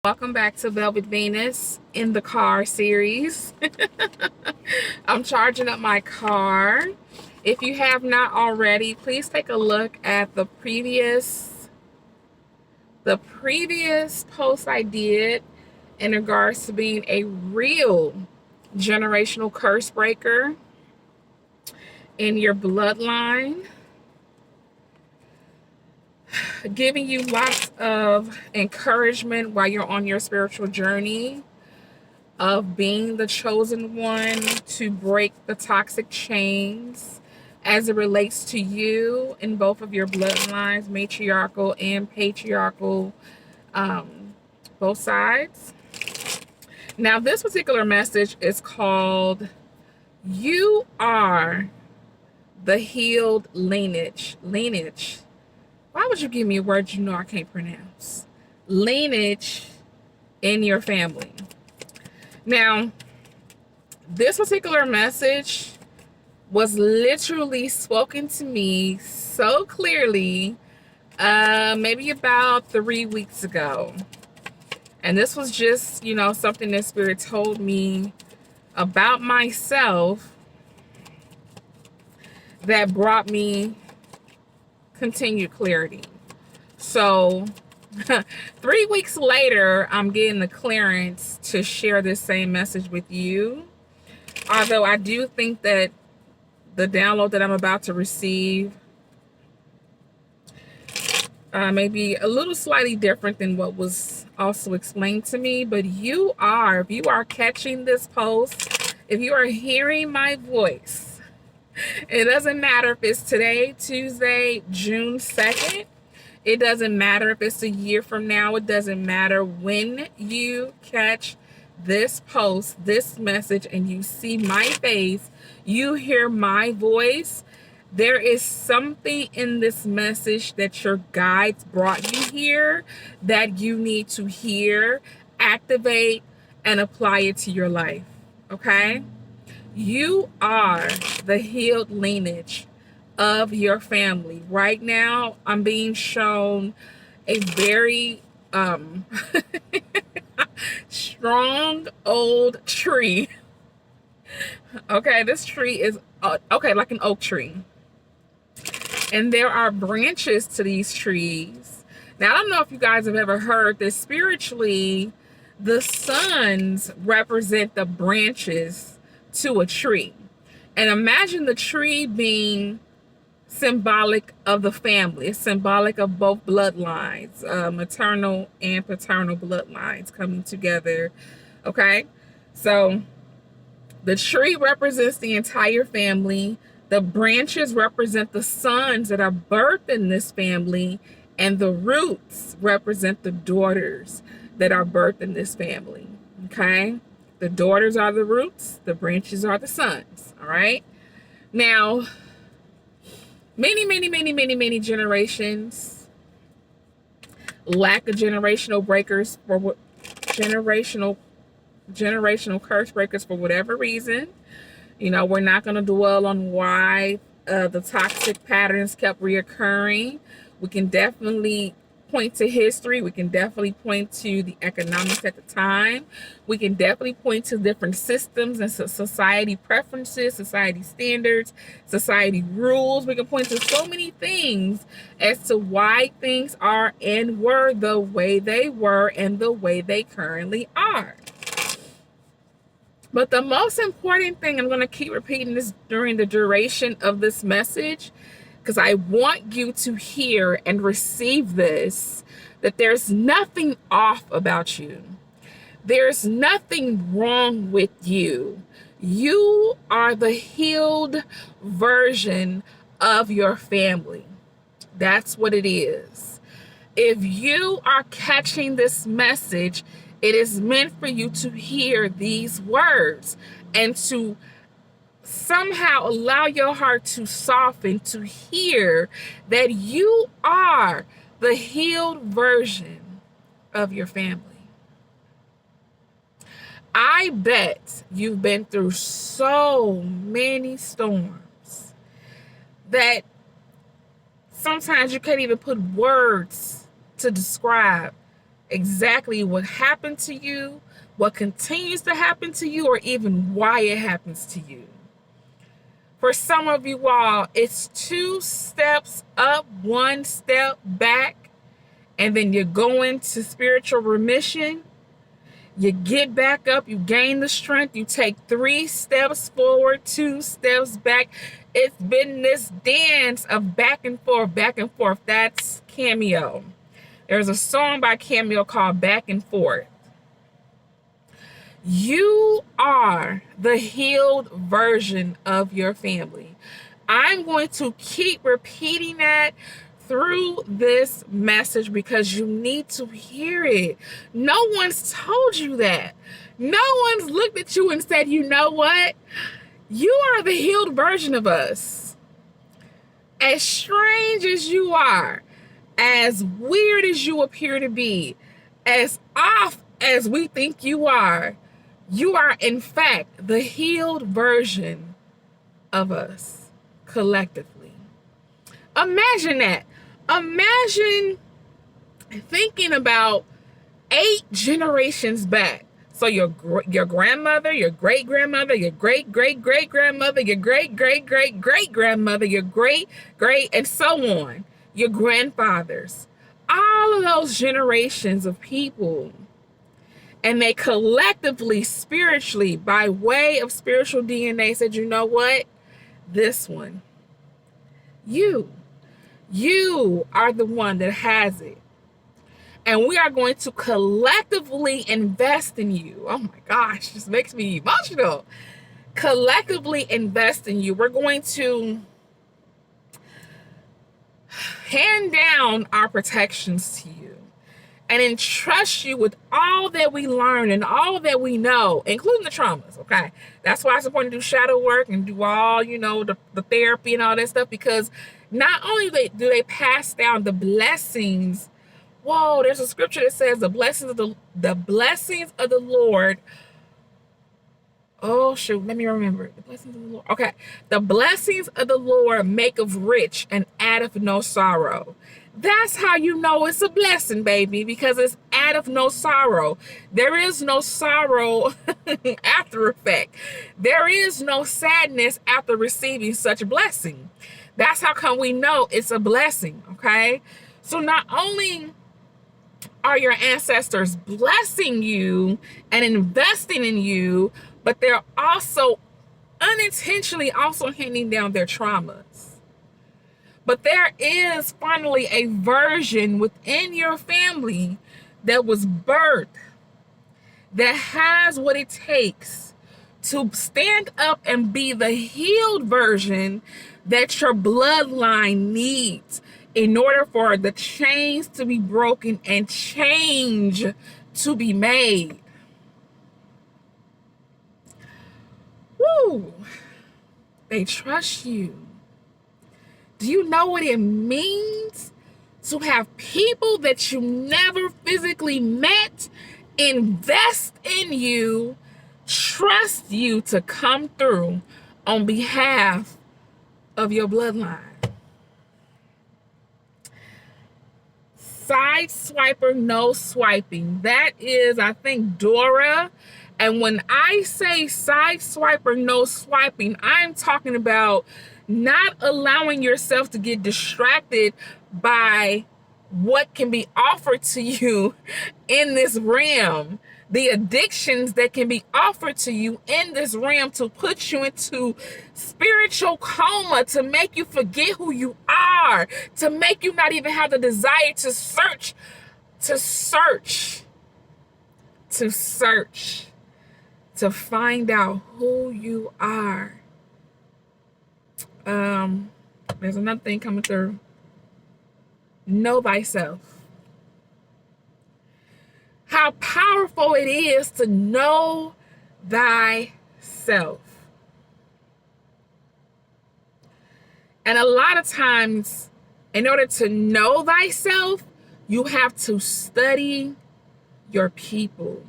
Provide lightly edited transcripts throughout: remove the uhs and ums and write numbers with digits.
Welcome back to Velvet Venus in the car series. I'm charging up my car. If you have not already, please take a look at the previous post I did in regards to being a real generational curse breaker in your bloodline, giving you lots of encouragement while you're on your spiritual journey of being the chosen one to break the toxic chains as it relates to you in both of your bloodlines, matriarchal and patriarchal, both sides. Now, this particular message is called "You Are the Healed Lineage." Lineage. Why would you give me a word you know I can't pronounce? Lineage in your family. Now, this particular message was literally spoken to me so clearly maybe about 3 weeks ago. And this was just, something that Spirit told me about myself that brought me continued clarity. So 3 weeks later, I'm getting the clearance to share this same message with you. Although I do think that the download that I'm about to receive may be a little slightly different than what was also explained to me. But if you are catching this post, if you are hearing my voice, it doesn't matter if it's today, Tuesday, June 2nd. It doesn't matter if it's a year from now. It doesn't matter. When you catch this post, this message, and you see my face, you hear my voice, there is something in this message that your guides brought you here that you need to hear, activate, and apply it to your life. Okay? You are the healed lineage of your family. Right now, I'm being shown a very strong old tree. Okay, this tree is like an oak tree. And there are branches to these trees. Now, I don't know if you guys have ever heard that spiritually, the suns represent the branches to a tree. And imagine the tree being symbolic of the family. It's symbolic of both bloodlines, maternal and paternal bloodlines coming together. Okay, so the tree represents the entire family. The branches represent the sons that are birthed in this family, and the roots represent the daughters that are birthed in this family. Okay, the daughters are the roots, the branches are the sons. All right, now many generations lack of generational breakers for generational curse breakers for whatever reason. We're not going to dwell on why the toxic patterns kept reoccurring. We can definitely point to history. We can definitely point to the economics at the time. We can definitely point to different systems and society preferences, society standards, society rules. We can point to so many things as to why things are and were the way they were and the way they currently are. But the most important thing, I'm going to keep repeating this during the duration of this message, because I want you to hear and receive this, that there's nothing off about you. There's nothing wrong with you. You are the healed version of your family. That's what it is. If you are catching this message, it is meant for you to hear these words and to somehow allow your heart to soften to hear that you are the healed version of your family. I bet you've been through so many storms that sometimes you can't even put words to describe exactly what happened to you, what continues to happen to you, or even why it happens to you. For some of you all, it's 2 steps up, 1 step back, and then you go into spiritual remission. You get back up, you gain the strength, you take 3 steps forward, 2 steps back. It's been this dance of back and forth, back and forth. That's Cameo. There's a song by Cameo called Back and Forth. You are the healed version of your family. I'm going to keep repeating that through this message because you need to hear it. No one's told you that. No one's looked at you and said, you know what? You are the healed version of us. As strange as you are, as weird as you appear to be, as off as we think you are in fact the healed version of us collectively. Imagine that. Imagine thinking about 8 generations back. So your grandmother, your great-grandmother, your great-great-great-grandmother, your great-great-great-great-grandmother, your great-great, and so on, your grandfathers, all of those generations of people. And they collectively, spiritually, by way of spiritual DNA said, you know what? This one, you are the one that has it. And we are going to collectively invest in you. Oh my gosh, this makes me emotional. Collectively invest in you. We're going to hand down our protections to you and entrust you with all that we learn and all that we know, including the traumas, okay? That's why it's important to do shadow work and do all, the therapy and all that stuff, because not only do they pass down the blessings. Whoa, there's a scripture that says the blessings of the Lord. Oh, shoot, let me remember. The blessings of the Lord. Okay. The blessings of the Lord maketh rich and addeth no sorrow. That's how you know it's a blessing, baby, because it's addeth no sorrow. There is no sorrow after effect. There is no sadness after receiving such a blessing. That's how come we know it's a blessing, okay? So not only are your ancestors blessing you and investing in you, but they're also unintentionally also handing down their traumas. But there is finally a version within your family that was birthed that has what it takes to stand up and be the healed version that your bloodline needs in order for the chains to be broken and change to be made. Woo! They trust you. Do you know what it means to have people that you never physically met invest in you, trust you to come through on behalf of your bloodline? Side swiper, no swiping. That is, I think, Dora. And when I say side swiper, no swiping, I'm talking about not allowing yourself to get distracted by what can be offered to you in this realm. The addictions that can be offered to you in this realm to put you into spiritual coma, to make you forget who you are, to make you not even have the desire to search, to find out who you are. There's another thing coming through. Know thyself. How powerful it is to know thyself. And a lot of times, in order to know thyself, you have to study your people,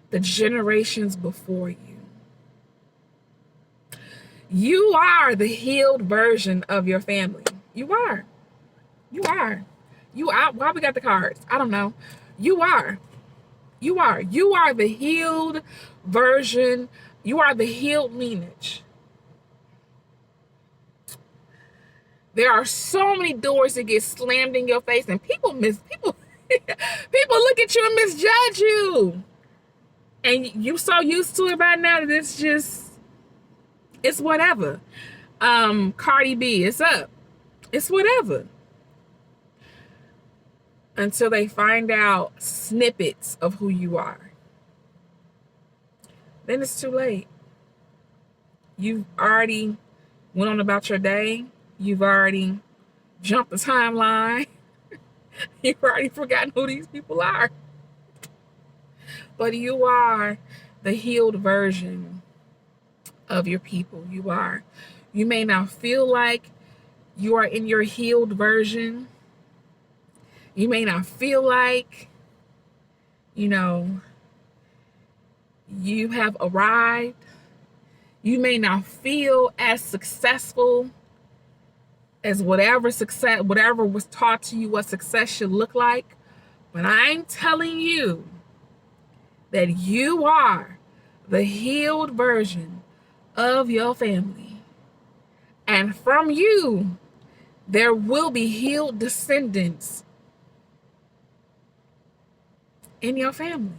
the generations before you. You are the healed version of your family. You are. Why we got the cards? I don't know. You are. You are. You are the healed version. You are the healed lineage. There are so many doors that get slammed in your face, and people people look at you and misjudge you. And you so used to it by now that it's whatever. Cardi B, it's up. It's whatever. Until they find out snippets of who you are. Then it's too late. You've already went on about your day. You've already jumped the timeline. You've already forgotten who these people are. But you are the healed version of your people. You are. You may not feel like you are in your healed version. You may not feel like, you have arrived. You may not feel as successful as whatever was taught to you what success should look like. But I'm telling you that you are the healed version of your family. And from you, there will be healed descendants in your family.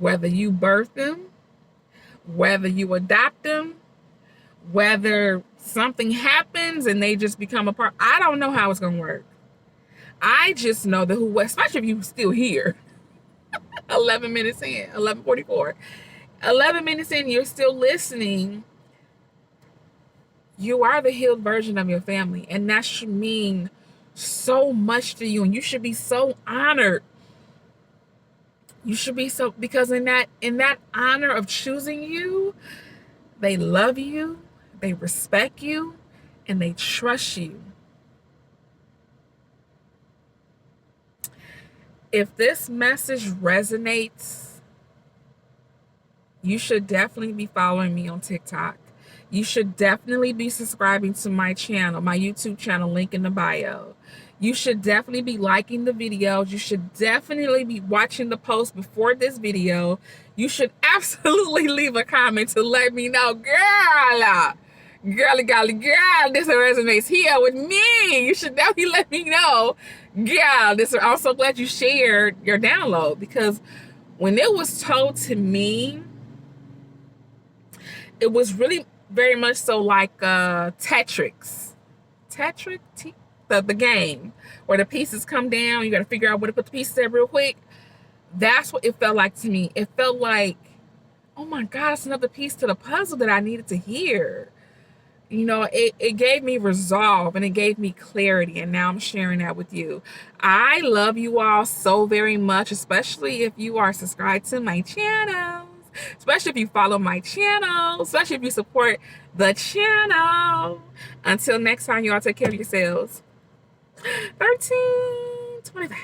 Whether you birth them, whether you adopt them, whether something happens and they just become a part. I don't know how it's going to work. I just know that especially if you're still here, 11 minutes in, 11:44, 11 minutes in, you're still listening. You are the healed version of your family. And that should mean so much to you. And you should be so honored. You should be so, because in that honor of choosing you, they love you, they respect you, and they trust you. If this message resonates, you should definitely be following me on TikTok. You should definitely be subscribing to my channel, my YouTube channel, link in the bio. You should definitely be liking the videos. You should definitely be watching the post before this video. You should absolutely leave a comment to let me know, girl, this resonates here with me. You should definitely let me know, girl, I'm so glad you shared your download, because when it was told to me, it was really very much so like Tetris, the game where the pieces come down. You got to figure out where to put the pieces at real quick. That's what it felt like to me. It felt like, oh my God, it's another piece to the puzzle that I needed to hear. It gave me resolve and it gave me clarity, and now I'm sharing that with you. I love you all so very much, especially if you are subscribed to my channel, especially if you follow my channel, especially if you support the channel. Until next time, y'all, take care of yourselves. 13:25.